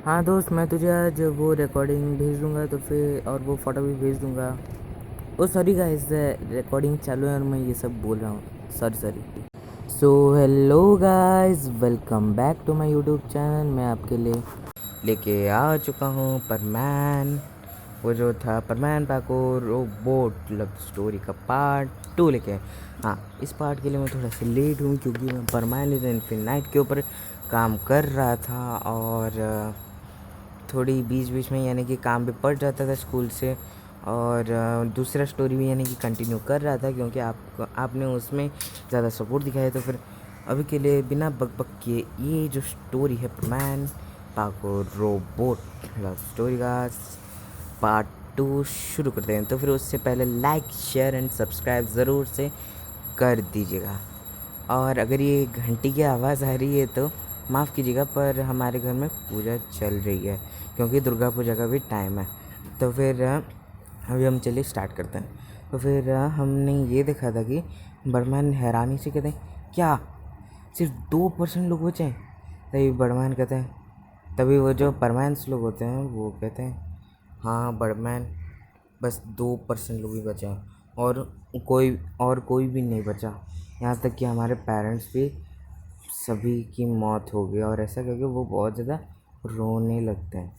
हाँ दोस्त, मैं तुझे आज वो रिकॉर्डिंग भेज दूंगा तो फिर और वो फ़ोटो भी भेज दूंगा। ओ सॉरी गाइस, रिकॉर्डिंग चालू है और मैं ये सब बोल रहा हूँ। Sorry sorry. So hello guys, welcome back to my YouTube channel. मैं आपके लिए लेके आ चुका हूँ परमैन, वो जो था परमैन पाको रोबोट लव स्टोरी का पार्ट 2 लेके। हाँ, इस पार्ट के लिए मैं थोड़ा सा लेट हूँ क्योंकि मैं परमैन इज इन्फिनाइट के ऊपर काम कर रहा था और थोड़ी बीच बीच में यानी कि काम भी पड़ जाता था स्कूल से। और दूसरा स्टोरी भी यानी कि कंटिन्यू कर रहा था क्योंकि आपने उसमें ज़्यादा सपोर्ट दिखाया। तो फिर अभी के लिए बिना बक बक किए ये जो स्टोरी है मैन पाको रोबोट लव स्टोरी का पार्ट 2 शुरू करते हैं। तो फिर उससे पहले लाइक शेयर एंड सब्सक्राइब ज़रूर से कर दीजिएगा। और अगर ये घंटी की आवाज़ आ रही है तो माफ़ कीजिएगा, पर हमारे घर में पूजा चल रही है क्योंकि दुर्गा पूजा का भी टाइम है। तो फिर अभी हम चलिए स्टार्ट करते हैं। तो फिर हमने ये देखा था कि बड़मान हैरानी से कहते हैं क्या सिर्फ 2% लोग बचे हैं। तभी बड़मान कहते हैं, तभी वो जो परमानेंस लोग होते हैं वो कहते हैं हाँ बड़मैन, बस 2% लोग ही बचे हैं और कोई भी नहीं बचा। यहाँ तक कि हमारे पेरेंट्स भी सभी की मौत हो गई। और ऐसा क्योंकि वो बहुत ज़्यादा रोने लगते हैं।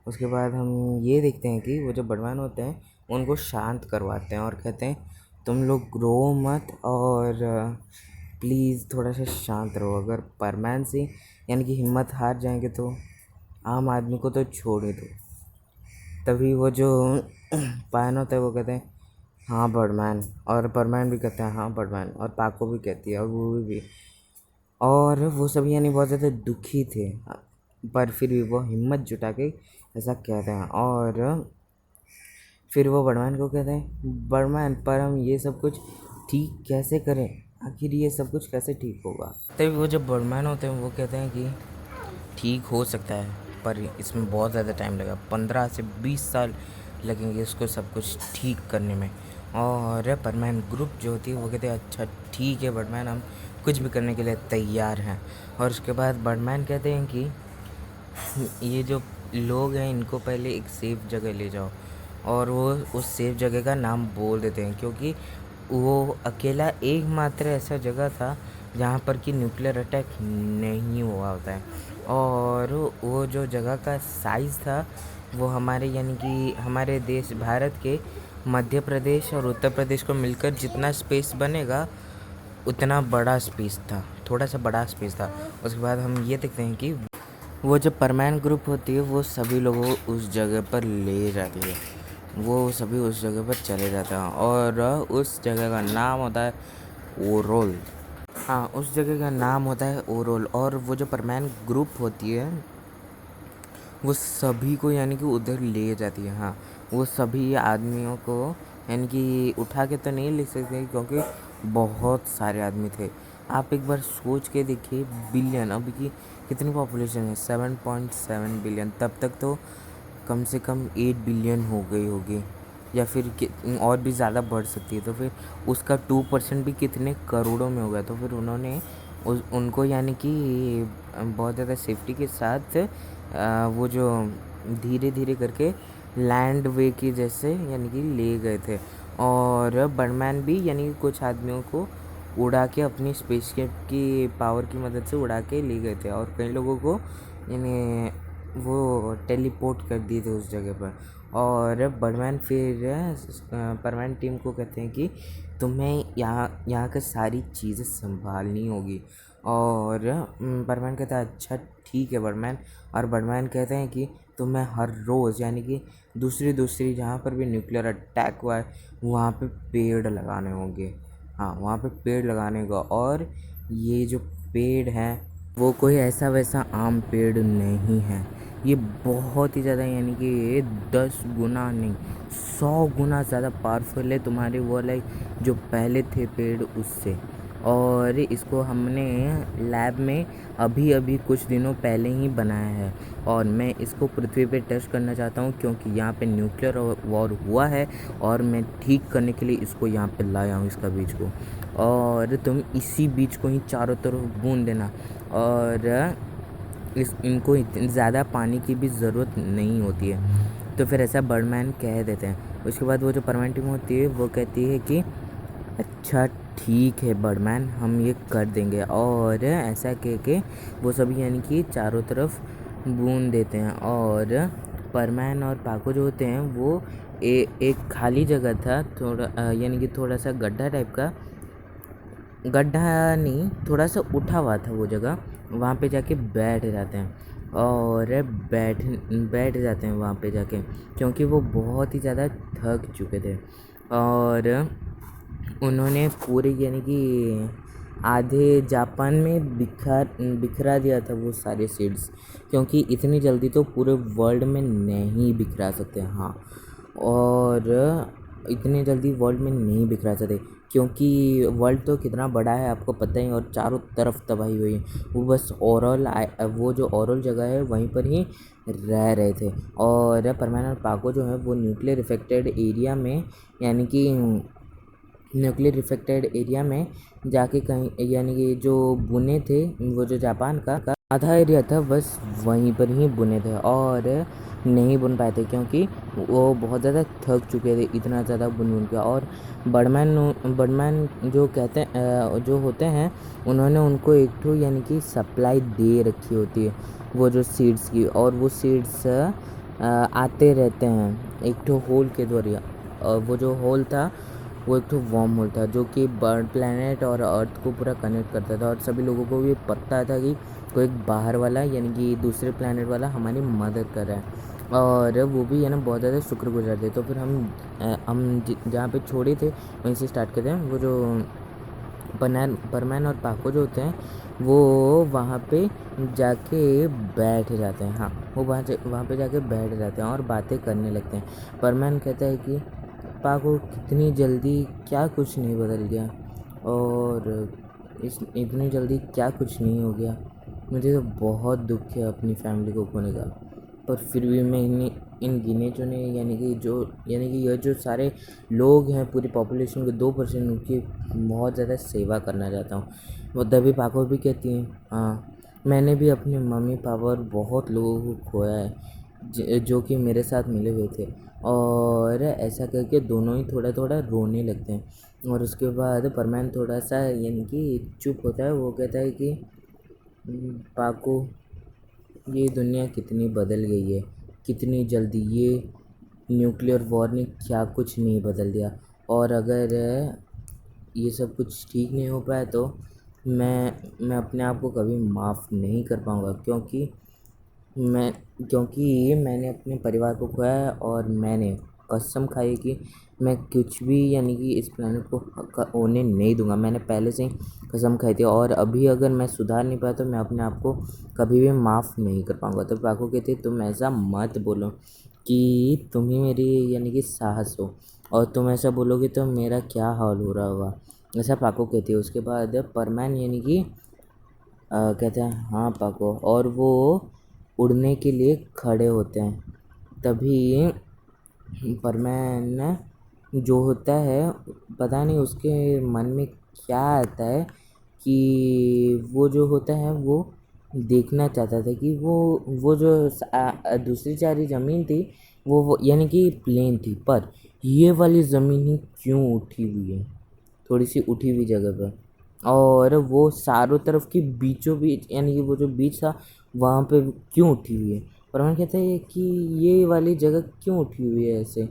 उसके बाद हम ये देखते हैं कि वो जो बड़वान होते हैं उनको शांत करवाते हैं और कहते हैं तुम लोग रो मत और प्लीज़ थोड़ा सा शांत रहो। अगर परमान से यानी कि हिम्मत हार जाएंगे तो आम आदमी को तो छोड़ ही दो। तभी वो जो पायन होता है वो कहते हैं हाँ बड़मैन, और परमैन भी कहते हैं हाँ बड़मैन, और पाको भी कहती है और वो भी। और वो सब यानी बहुत ज़्यादा दुखी थे, पर फिर भी वो हिम्मत जुटा के ऐसा कहते हैं। और फिर वो बड़मैन को कहते हैं बड़मैन, पर हम ये सब कुछ ठीक कैसे करें, आखिर ये सब कुछ कैसे ठीक होगा। तभी वो जब बड़मैन होते हैं वो कहते हैं कि ठीक हो सकता है पर इसमें बहुत ज़्यादा टाइम लगेगा, 15 से 20 साल लगेंगे इसको सब कुछ ठीक करने में। और बर्डमैन ग्रुप जो होती है वो कहते हैं अच्छा ठीक है बर्डमैन, हम कुछ भी करने के लिए तैयार हैं। और उसके बाद बर्डमैन कहते हैं कि ये जो लोग हैं इनको पहले एक सेफ़ जगह ले जाओ। और वो उस सेफ़ जगह का नाम बोल देते हैं क्योंकि वो अकेला एकमात्र ऐसा जगह था जहाँ पर कि न्यूक्लियर अटैक नहीं हुआ होता है। और वो जो जगह का साइज़ था वो हमारे यानी कि हमारे देश भारत के मध्य प्रदेश और उत्तर प्रदेश को मिलकर जितना स्पेस बनेगा उतना बड़ा स्पेस था, थोड़ा सा बड़ा स्पेस था। उसके बाद हम ये देखते हैं कि वो जो परमानेंट ग्रुप होती है वो सभी लोगों को उस जगह पर ले जाती है। वो सभी उस जगह पर चले जाते हैं और उस जगह का नाम होता है ओरोल। हाँ, उस जगह का नाम होता है ओरोल। और वो जो परमानेंट ग्रुप होती है वो सभी को यानी कि उधर ले जाती है। हाँ, वो सभी आदमियों को यानी कि उठा के तो नहीं ले सकते क्योंकि बहुत सारे आदमी थे। आप एक बार सोच के देखिए, बिलियन अभी की कितनी पॉपुलेशन है, 7.7 बिलियन। तब तक तो कम से कम 8 बिलियन हो गई होगी या फिर और भी ज़्यादा बढ़ सकती है। तो फिर उसका 2% भी कितने करोड़ों में होगा। तो फिर उन्होंने उनको यानी कि बहुत ज़्यादा सेफ्टी के साथ वो जो धीरे धीरे करके लैंड वे की जैसे यानी कि ले गए थे। और बर्डमैन भी यानी कुछ आदमियों को उड़ा के अपनी स्पेसशिप की पावर की मदद से उड़ा के ले गए थे और कई लोगों को यानी वो टेलीपोर्ट कर दिए थे उस जगह पर। और बर्डमैन फिर परमानेंट टीम को कहते हैं कि तुम्हें यहाँ की सारी चीज़ें संभालनी होगी। और बर्डमैन कहता है अच्छा ठीक है बर्डमैन। और बर्डमैन कहते हैं कि तुम्हें हर रोज़ यानी कि दूसरी जहाँ पर भी न्यूक्लियर अटैक हुआ है वहाँ पे पेड़ लगाने होंगे। हाँ, वहाँ पे पेड़ लगाने का। और ये जो पेड़ हैं वो कोई ऐसा वैसा आम पेड़ नहीं है, ये बहुत ही ज़्यादा यानी कि ये 10 गुना नहीं 100 गुना ज़्यादा पावरफुल है तुम्हारे वो वाले जो पहले थे पेड़ उससे। और इसको हमने लैब में अभी अभी कुछ दिनों पहले ही बनाया है और मैं इसको पृथ्वी पे टेस्ट करना चाहता हूँ क्योंकि यहाँ पे न्यूक्लियर वॉर हुआ है और मैं ठीक करने के लिए इसको यहाँ पे लाया हूँ, इसका बीज को। और तुम इसी बीज को ही चारों तरफ बूंद देना। और इनको इतनी ज़्यादा पानी की भी ज़रूरत नहीं होती है। तो फिर ऐसा बर्डमैन कह देते हैं। उसके बाद वो जो परमानेंट टीम होती है वो कहती है कि अच्छा ठीक है बर्डमैन, हम ये कर देंगे। और ऐसा कह के वो सभी यानी कि चारों तरफ बूंद देते हैं। और परमैन और पाको जो होते हैं वो एक खाली जगह था, थोड़ा यानी कि थोड़ा सा गड्ढा टाइप का, गड्ढा नहीं, थोड़ा सा उठा हुआ था वो जगह, वहाँ पे जाके बैठ जाते हैं। और बैठ जाते हैं वहाँ पे जाके, क्योंकि वो बहुत ही ज़्यादा थक चुके थे। और उन्होंने पूरे यानी कि आधे जापान में बिखरा दिया था वो सारे सीड्स, क्योंकि इतनी जल्दी तो पूरे वर्ल्ड में नहीं बिखरा सकते। हाँ, और इतनी जल्दी वर्ल्ड में नहीं बिखरा सकते, क्योंकि वर्ल्ड तो कितना बड़ा है आपको पता ही, और चारों तरफ तबाही हुई है। वो बस वो जो ओरल जगह है वहीं पर ही रह रहे थे। और परमानेंट और पाको जो है वो न्यूक्लियर इफेक्टेड एरिया में, यानी कि न्यूक्लियर इफेक्टेड एरिया में जाके कहीं, यानी कि जो बुने थे, वो जो जापान का आधा एरिया था बस वहीं पर ही बुने थे। और नहीं बुन पाए थे क्योंकि वो बहुत ज़्यादा थक चुके थे इतना ज़्यादा बुन के। और बर्डमैन जो कहते हैं जो होते हैं, उन्होंने उनको एक ठो यानी कि सप्लाई दे रखी होती है वो जो सीड्स की, और वो सीड्स आते रहते हैं एक ठो होल के द्वारा। और वो जो होल था वो एक तो वार्म होल था जो कि बर्ड प्लैनेट और अर्थ को पूरा कनेक्ट करता था। और सभी लोगों को भी पता था कि कोई एक बाहर वाला यानी कि दूसरे प्लैनेट वाला हमारी मदद कर रहा है। और वो भी है ना बहुत ज़्यादा शुक्रगुजार थे। तो फिर हम जहाँ पे छोड़े थे वहीं से स्टार्ट करते हैं। वो जो परमैन और पाको जो होते हैं वो वहाँ पे जाके बैठ जाते हैं। हाँ, वो वहाँ पे जाके बैठ जाते हैं और बातें करने लगते हैं। परमैन कहता है कि पाको कितनी जल्दी क्या कुछ नहीं बदल गया, और इतनी जल्दी क्या कुछ नहीं हो गया। मुझे तो बहुत दुख है अपनी फैमिली को खोने का, पर फिर भी मैं इन गिने चुने यानी कि ये जो सारे लोग हैं पूरी पॉपुलेशन के 2% उनकी बहुत ज़्यादा सेवा करना चाहता हूँ। वो तभी पाको भी कहती हैं, हाँ मैंने भी अपने मम्मी पापा और बहुत लोगों को खोया है जो कि मेरे साथ मिले हुए थे। और ऐसा करके दोनों ही थोड़ा थोड़ा रोने लगते हैं। और उसके बाद परमैन थोड़ा सा यानी कि चुप होता है। वो कहता है कि पाको, ये दुनिया कितनी बदल गई है, कितनी जल्दी। ये न्यूक्लियर वॉर ने क्या कुछ नहीं बदल दिया। और अगर ये सब कुछ ठीक नहीं हो पाया तो मैं अपने आप को कभी माफ़ नहीं कर पाऊँगा, क्योंकि मैंने अपने परिवार को खोया है। और मैंने कसम खाई है कि मैं कुछ भी यानी कि इस प्लेनेट को होने नहीं दूंगा। मैंने पहले से ही कसम खाई थी, और अभी अगर मैं सुधार नहीं पाया तो मैं अपने आप को कभी भी माफ़ नहीं कर पाऊँगा। तो पाको कहते तुम ऐसा मत बोलो कि तुम ही मेरी यानी कि साहस हो, और तुम ऐसा बोलोगे तो मेरा क्या हाल हो रहा होगा, ऐसा पाको कहती है। उसके बाद परमैन यानी कि कहते हैं हाँ पाको, और वो उड़ने के लिए खड़े होते हैं। तभी परमैन जो होता है, पता नहीं उसके मन में क्या आता है कि वो जो होता है वो देखना चाहता था कि वो जो दूसरी सारी ज़मीन थी वो यानी कि प्लेन थी, पर ये वाली ज़मीन ही क्यों उठी हुई है, थोड़ी सी उठी हुई जगह पर। और वो चारों तरफ की बीचों बीच यानी कि वो जो बीच था वहाँ पे क्यों उठी हुई है। परमाण कहता है कि ये वाली जगह क्यों उठी हुई है ऐसे।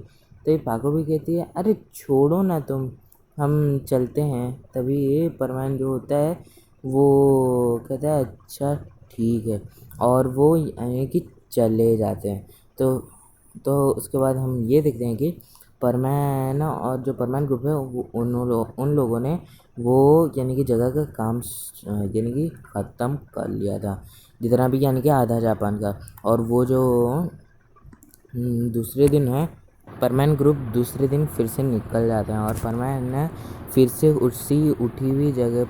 तो ये पाको भी कहती है अरे छोड़ो ना तुम, हम चलते हैं। तभी ये परमाण जो होता है वो कहता है अच्छा ठीक है, और वो यानी कि चले जाते हैं। तो उसके बाद हम ये देखते हैं कि परमैन और जो परमैन ग्रुप है वो उन लोगों ने वो यानी कि जगह का काम यानी कि ख़त्म कर लिया था, जितना भी यानी कि आधा जापान का। और वो जो दूसरे दिन है, परमैन ग्रुप दूसरे दिन फिर से निकल जाते हैं। और परमैन फिर से उसी उठी हुई जगह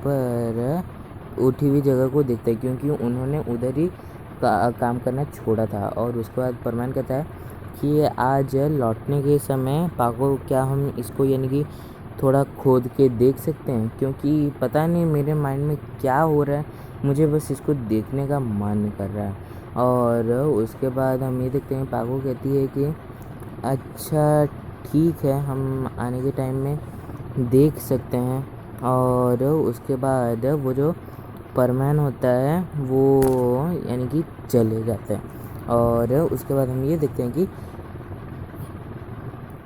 को देखते हैं, क्योंकि उन्होंने उधर ही काम करना छोड़ा था। और उसके बाद परमैन कहता है कि आज लौटने के समय पाको, क्या हम इसको यानी कि थोड़ा खोद के देख सकते हैं, क्योंकि पता नहीं मेरे माइंड में क्या हो रहा है, मुझे बस इसको देखने का मन कर रहा है। और उसके बाद हम ये देखते हैं, पाको कहती है कि अच्छा ठीक है, हम आने के टाइम में देख सकते हैं। और उसके बाद वो जो परमैन होता है वो यानी कि चले जाते हैं। और उसके बाद हम ये देखते हैं कि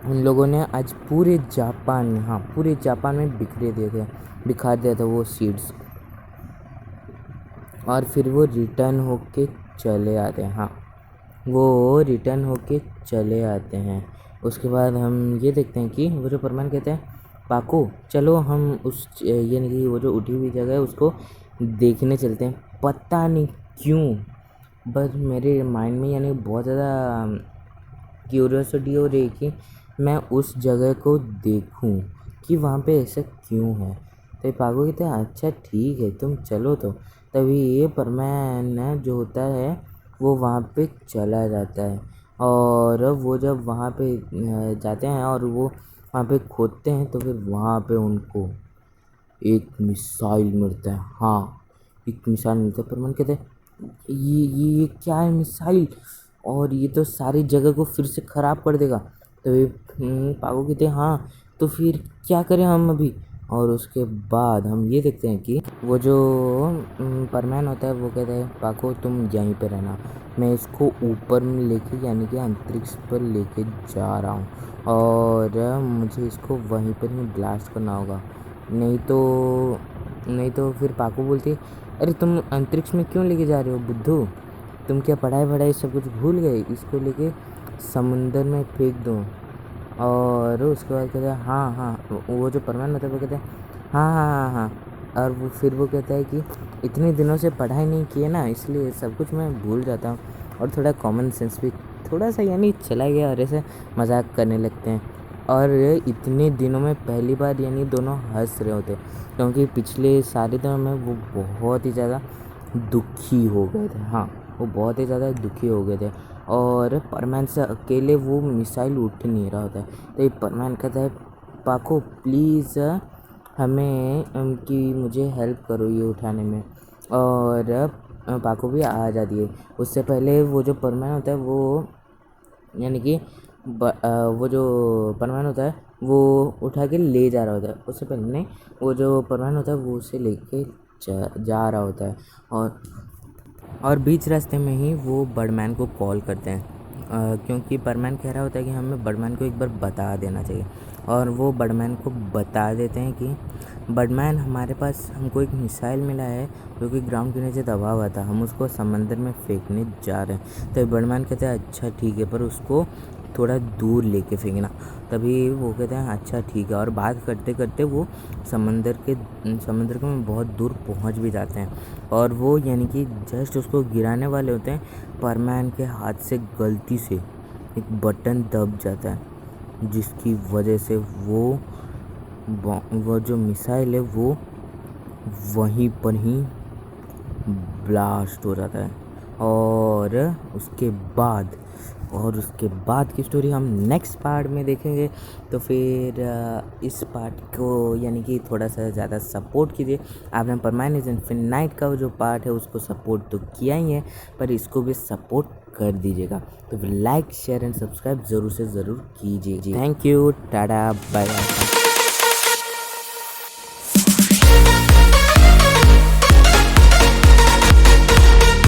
उन लोगों ने आज पूरे जापान में, हाँ पूरे जापान में बिखा दिया था वो सीड्स। और फिर वो रिटर्न होके चले आते हैं, हाँ वो रिटर्न होके चले आते हैं। उसके बाद हम ये देखते हैं कि वो जो परमान कहते हैं, पाको चलो हम उस यानी कि वो जो उठी हुई जगह है उसको देखने चलते हैं। पता नहीं क्यों बस मेरे माइंड में यानी बहुत ज़्यादा क्यूरियोसिटी हो रही है कि मैं उस जगह को देखूं कि वहाँ पे ऐसा क्यों है। तो पाको कहते हैं अच्छा ठीक है तुम चलो। तो तभी ये परमैन जो होता है वो वहाँ पे चला जाता है। और वो जब वहाँ पे जाते हैं और वो वहाँ पे खोदते हैं तो फिर वहाँ पे उनको एक मिसाइल मिलता है। हाँ एक मिसाइल मिलता है। परमैन कहते हैं ये क्या है मिसाइल, और ये तो सारी जगह को फिर से ख़राब कर देगा। तो ये पाको कहते हैं हाँ तो फिर क्या करें हम अभी। और उसके बाद हम ये देखते हैं कि वो जो परमैन होता है वो कहता है पाको तुम यहीं पे रहना, मैं इसको ऊपर में लेके यानी कि अंतरिक्ष पर लेके जा रहा हूँ। और मुझे इसको वहीं पर ही ब्लास्ट करना होगा, नहीं तो फिर पाको बोलती है अरे तुम अंतरिक्ष में क्यों लेके जा रहे हो बुद्धू, तुम क्या पढ़ाई सब कुछ भूल गए, इसको लेके समुंदर में फेंक दो। और उसके बाद कहता है हाँ हाँ, वो जो परमान होता है वो कहता है हाँ हाँ हाँ हाँ। और वो फिर वो कहता है कि इतने दिनों से पढ़ाई नहीं की है ना, इसलिए सब कुछ मैं भूल जाता हूँ। और थोड़ा कॉमन सेंस भी थोड़ा सा यानी चला गया और ऐसे मजाक करने लगते हैं। और इतने दिनों में पहली बार यानी दोनों हंस रहे होते, क्योंकि पिछले सारे दिनों में वो बहुत ही ज़्यादा दुखी हो गए थे। हाँ वो बहुत ही ज़्यादा दुखी हो गए थे। और परमैन से अकेले वो मिसाइल उठ नहीं रहा होता है। तो ये परमैन कहता है पाको प्लीज़ हमें कि मुझे हेल्प करो ये उठाने में। और पाको भी आ जाती है। उससे पहले वो जो परमैन होता है वो यानी कि वो जो परमैन होता है वो उठा के ले जा रहा होता है। उससे पहले नहीं, वो जो परमैन होता है वो उसे लेके जा रहा होता है। और बीच रास्ते में ही वो बर्डमैन को कॉल करते हैं, क्योंकि बर्डमैन कह रहा होता है कि हमें बर्डमैन को एक बार बता देना चाहिए। और वो बर्डमैन को बता देते हैं कि बर्डमैन हमारे पास हमको एक मिसाइल मिला है जो कि ग्राउंड के नीचे दबा हुआ था, हम उसको समंदर में फेंकने जा रहे हैं। तो बर्डमैन कहते हैं अच्छा ठीक है पर उसको थोड़ा दूर लेके फेंकना। तभी वो कहते हैं अच्छा ठीक है। और बात करते करते वो समंदर के में बहुत दूर पहुंच भी जाते हैं। और वो यानी कि जस्ट उसको गिराने वाले होते हैं, परमैन के हाथ से गलती से एक बटन दब जाता है जिसकी वजह से वो जो मिसाइल है वो वहीं पर ही ब्लास्ट हो जाता है। और उसके बाद की स्टोरी हम नेक्स्ट पार्ट में देखेंगे। तो फिर इस पार्ट को यानी कि थोड़ा सा ज़्यादा सपोर्ट कीजिए। आपने परमानेंट इन्फिनाइट का जो पार्ट है उसको सपोर्ट तो किया ही है, पर इसको भी सपोर्ट कर दीजिएगा। तो फिर लाइक शेयर एंड सब्सक्राइब ज़रूर से ज़रूर कीजिए। Thank you, ta-ta, bye bye.